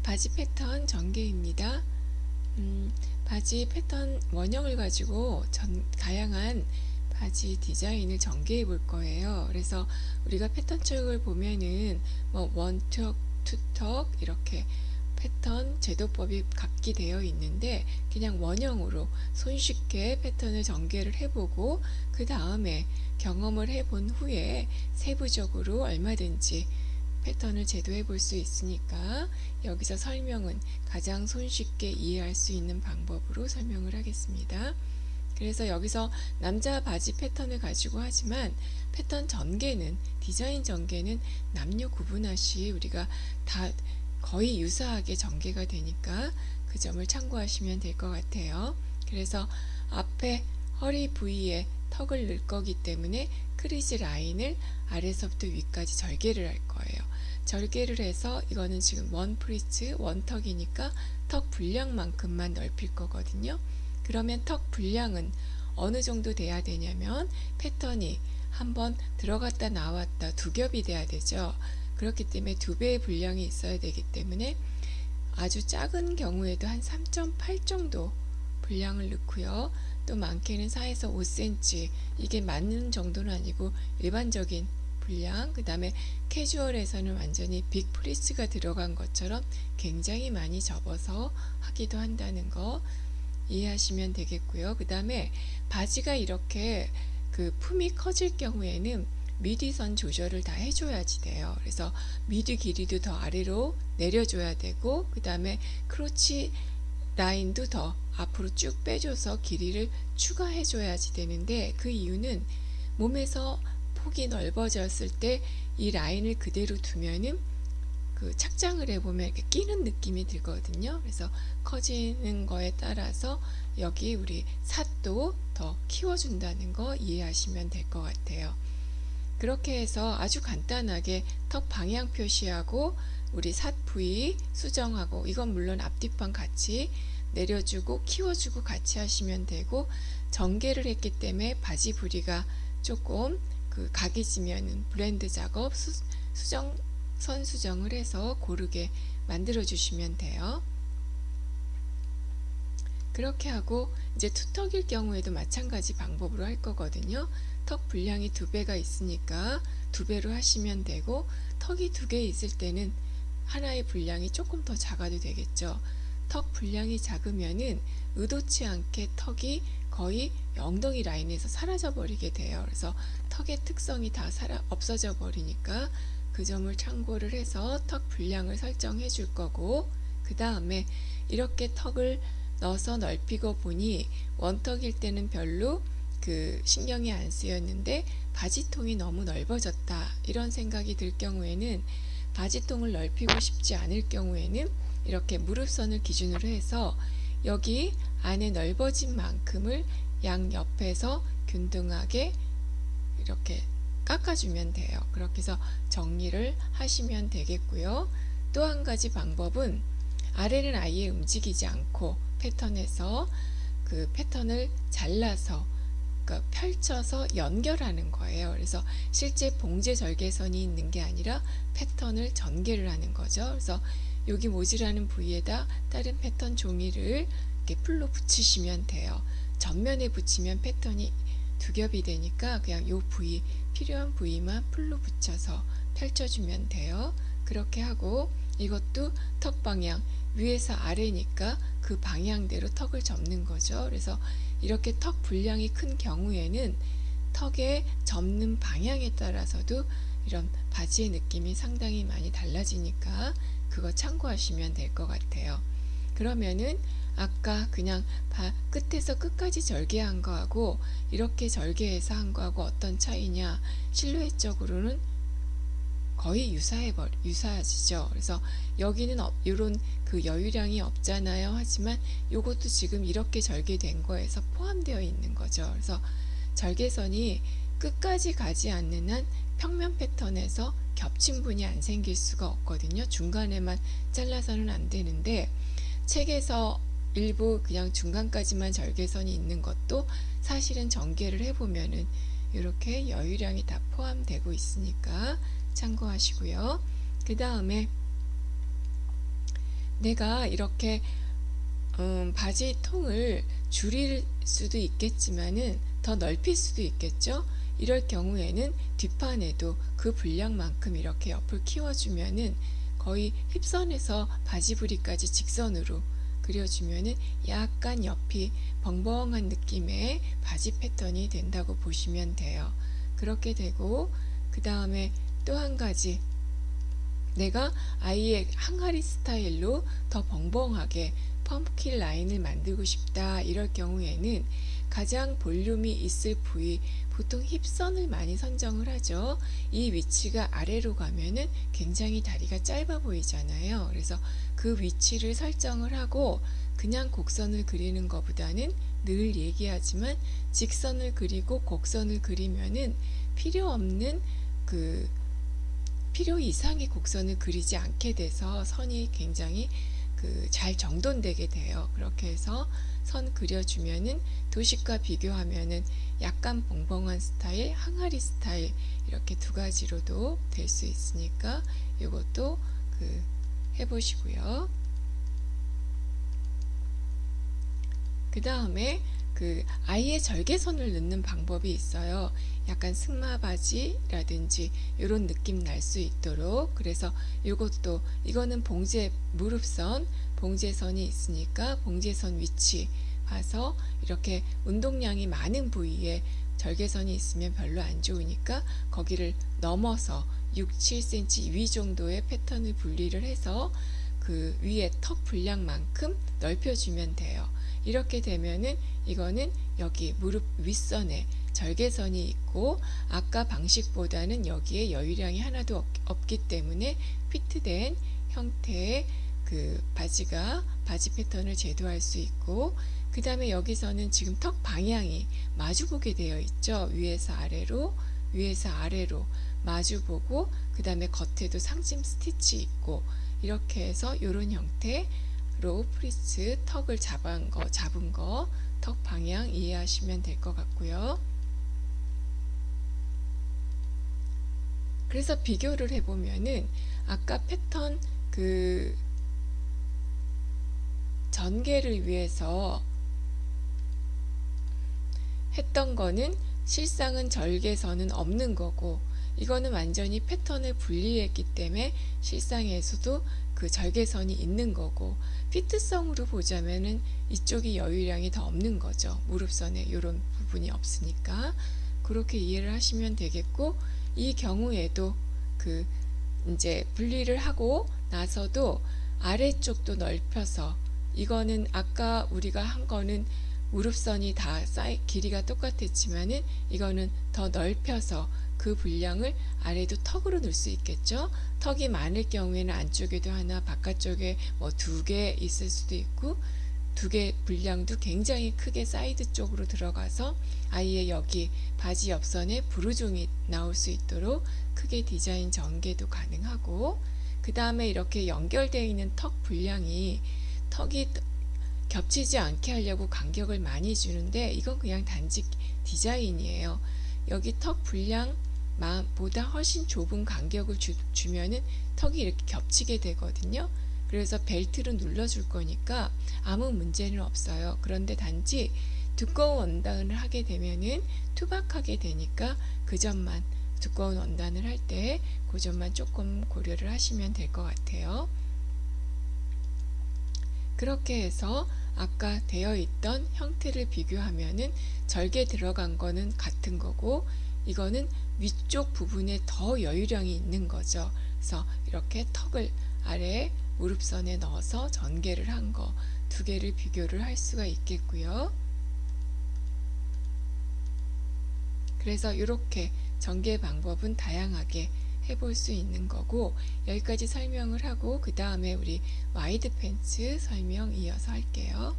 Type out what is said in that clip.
바지 패턴 전개입니다. 바지 패턴 원형을 가지고 다양한 바지 디자인을 전개해 볼 거예요. 그래서 우리가 패턴 책을 보면은 뭐 원턱, 투턱 이렇게 패턴 제도법이 각기 되어 있는데 그냥 원형으로 손쉽게 패턴을 전개를 해보고 그 다음에 경험을 해본 후에 세부적으로 얼마든지 패턴을 제도해 볼 수 있으니까 여기서 설명은 가장 손쉽게 이해할 수 있는 방법으로 설명을 하겠습니다. 그래서 여기서 남자 바지 패턴을 가지고 하지만 패턴 전개는 디자인 전개는 남녀 구분하시 우리가 다 거의 유사하게 전개가 되니까 그 점을 참고하시면 될 것 같아요. 그래서 앞에 허리 부위에 턱을 넣을 거기 때문에 크리즈 라인을 아래서부터 위까지 절개를 할 거예요. 절개를 해서 이거는 지금 원 프리츠, 원턱이니까 턱 분량만큼만 넓힐 거거든요. 그러면 턱 분량은 어느 정도 돼야 되냐면 패턴이 한번 들어갔다 나왔다 두 겹이 돼야 되죠. 그렇기 때문에 2배의 분량이 있어야 되기 때문에 아주 작은 경우에도 한 3.8 정도 분량을 넣고요. 또 많게는 4에서 5cm 이게 맞는 정도는 아니고 일반적인 분량, 그 다음에 캐주얼에서는 완전히 빅 프리츠가 들어간 것처럼 굉장히 많이 접어서 하기도 한다는 거 이해하시면 되겠고요. 그 다음에 바지가 이렇게 그 품이 커질 경우에는 미디선 조절을 다 해줘야지 돼요. 그래서 미디 길이도 더 아래로 내려줘야 되고 그 다음에 크로치 라인도 더 앞으로 쭉 빼줘서 길이를 추가해줘야지 되는데 그 이유는 몸에서 폭이 넓어졌을 때 이 라인을 그대로 두면은 그 착장을 해보면 이렇게 끼는 느낌이 들거든요. 그래서 커지는 거에 따라서 여기 우리 삿도 더 키워준다는 거 이해하시면 될 것 같아요. 그렇게 해서 아주 간단하게 턱 방향 표시하고 우리 삿 부위 수정하고 이건 물론 앞뒤판 같이 내려주고 키워주고 같이 하시면 되고 전개를 했기 때문에 바지 부리가 조금 그 각이 지면은 블렌드 작업 선 수정을 해서 고르게 만들어 주시면 돼요. 그렇게 하고 이제 투턱일 경우에도 마찬가지 방법으로 할 거거든요. 턱 분량이 2배가 있으니까 2배로 하시면 되고 턱이 2개 있을 때는 하나의 분량이 조금 더 작아도 되겠죠. 턱 분량이 작으면은 의도치 않게 턱이 거의 엉덩이 라인에서 사라져 버리게 돼요. 그래서 턱의 특성이 다 없어져 버리니까 그 점을 참고를 해서 턱 분량을 설정해 줄 거고 그 다음에 이렇게 턱을 넣어서 넓히고 보니 원턱일 때는 별로 그 신경이 안 쓰였는데 바지통이 너무 넓어졌다 이런 생각이 들 경우에는 바지통을 넓히고 싶지 않을 경우에는 이렇게 무릎선을 기준으로 해서 여기 안에 넓어진 만큼을 양옆에서 균등하게 이렇게 깎아주면 돼요. 그렇게 해서 정리를 하시면 되겠고요. 또 한 가지 방법은 아래는 아예 움직이지 않고 패턴에서 그 패턴을 잘라서 그러니까 펼쳐서 연결하는 거예요. 그래서 실제 봉제 절개선이 있는 게 아니라 패턴을 전개를 하는 거죠. 그래서 여기 모질하는 부위에다 다른 패턴 종이를 이렇게 풀로 붙이시면 돼요. 전면에 붙이면 패턴이 2겹이 되니까 그냥 요 부위 필요한 부위만 풀로 붙여서 펼쳐주면 돼요. 그렇게 하고 이것도 턱 방향 위에서 아래니까 그 방향대로 턱을 접는 거죠. 그래서 이렇게 턱 분량이 큰 경우에는 턱의 접는 방향에 따라서도 이런 바지의 느낌이 상당히 많이 달라지니까 그거 참고하시면 될 것 같아요. 그러면은 아까 그냥 끝에서 끝까지 절개한 거하고 이렇게 절개해서 한 거하고 어떤 차이냐, 실루엣적으로는 거의 유사하시죠. 그래서 여기는 이런 그 여유량이 없잖아요. 하지만 이것도 지금 이렇게 절개된 거에서 포함되어 있는 거죠. 그래서 절개선이 끝까지 가지 않는 한 평면 패턴에서 겹친 분이 안 생길 수가 없거든요. 중간에만 잘라서는 안 되는데 책에서 일부 그냥 중간까지만 절개선이 있는 것도 사실은 전개를 해보면은 이렇게 여유량이 다 포함되고 있으니까 참고하시고요. 그 다음에 내가 이렇게 바지 통을 줄일 수도 있겠지만은 더 넓힐 수도 있겠죠. 이럴 경우에는 뒷판에도 그 분량만큼 이렇게 옆을 키워주면은 거의 힙선에서 바지 부리까지 직선으로 그려주면은 약간 옆이 벙벙한 느낌의 바지 패턴이 된다고 보시면 돼요. 그렇게 되고, 그 다음에 또 한 가지, 내가 아이의 항아리 스타일로 더 벙벙하게 펌킨 라인을 만들고 싶다, 이럴 경우에는 가장 볼륨이 있을 부위, 보통 힙선을 많이 선정을 하죠. 이 위치가 아래로 가면은 굉장히 다리가 짧아 보이잖아요. 그래서 그 위치를 설정을 하고 그냥 곡선을 그리는 것보다는, 늘 얘기하지만 직선을 그리고 곡선을 그리면은 필요 없는 필요 이상의 곡선을 그리지 않게 돼서 선이 굉장히 잘 정돈되게 돼요. 그렇게 해서 선 그려주면은 도식과 비교하면은 약간 벙벙한 스타일, 항아리 스타일, 이렇게 두 가지로도 될 수 있으니까 이것도 해보시고요. 그 다음에 아이의 절개선을 넣는 방법이 있어요. 약간 승마 바지라든지 이런 느낌 날 수 있도록. 그래서 이거는 무릎선, 봉제선이 있으니까 봉제선 위치 봐서, 이렇게 운동량이 많은 부위에 절개선이 있으면 별로 안 좋으니까 거기를 넘어서 6, 7cm 위 정도의 패턴을 분리를 해서 그 위에 턱 분량만큼 넓혀주면 돼요. 이렇게 되면은 이거는 여기 무릎 윗선에 절개선이 있고, 아까 방식보다는 여기에 여유량이 하나도 없기 때문에 피트된 형태의 바지 패턴을 제도할 수 있고, 그 다음에 여기서는 지금 턱 방향이 마주보게 되어 있죠. 위에서 아래로 마주보고, 그 다음에 겉에도 상심 스티치 있고, 이렇게 해서 이런 형태로 프리츠 턱을 잡은 거 턱 방향 이해하시면 될 것 같고요. 그래서 비교를 해보면은 아까 패턴 전개를 위해서 했던 거는 실상은 절개선은 없는 거고, 이거는 완전히 패턴을 분리했기 때문에 실상에서도 그 절개선이 있는 거고, 피트성으로 보자면은 이쪽이 여유량이 더 없는 거죠. 무릎선에 이런 부분이 없으니까. 그렇게 이해를 하시면 되겠고, 이 경우에도 이제 분리를 하고 나서도 아래쪽도 넓혀서, 이거는 아까 우리가 한 거는 무릎선이 다 길이가 똑같았지만은 이거는 더 넓혀서 그 분량을 아래도 턱으로 넣을 수 있겠죠. 턱이 많을 경우에는 안쪽에도 하나, 바깥쪽에 뭐 2개 있을 수도 있고, 2개 분량도 굉장히 크게 사이드 쪽으로 들어가서 아이의 여기 바지 옆선에 부르종이 나올 수 있도록 크게 디자인 전개도 가능하고, 그 다음에 이렇게 연결되어 있는 턱 분량이 턱이 겹치지 않게 하려고 간격을 많이 주는데, 이건 그냥 단지 디자인이에요. 여기 턱 분량보다 훨씬 좁은 간격을 주면은 턱이 이렇게 겹치게 되거든요. 그래서 벨트로 눌러줄 거니까 아무 문제는 없어요. 그런데 단지 두꺼운 원단을 하게 되면은 투박하게 되니까 그 점만, 두꺼운 원단을 할 때 그 점만 조금 고려를 하시면 될 것 같아요. 그렇게 해서 아까 되어 있던 형태를 비교하면은 절개 들어간 거는 같은 거고, 이거는 위쪽 부분에 더 여유량이 있는 거죠. 그래서 이렇게 턱을 아래 무릎선에 넣어서 전개를 한 거, 2개를 비교를 할 수가 있겠고요. 그래서 이렇게 전개 방법은 다양하게 해볼 수 있는 거고, 여기까지 설명을 하고 그 다음에 우리 와이드 팬츠 설명 이어서 할게요.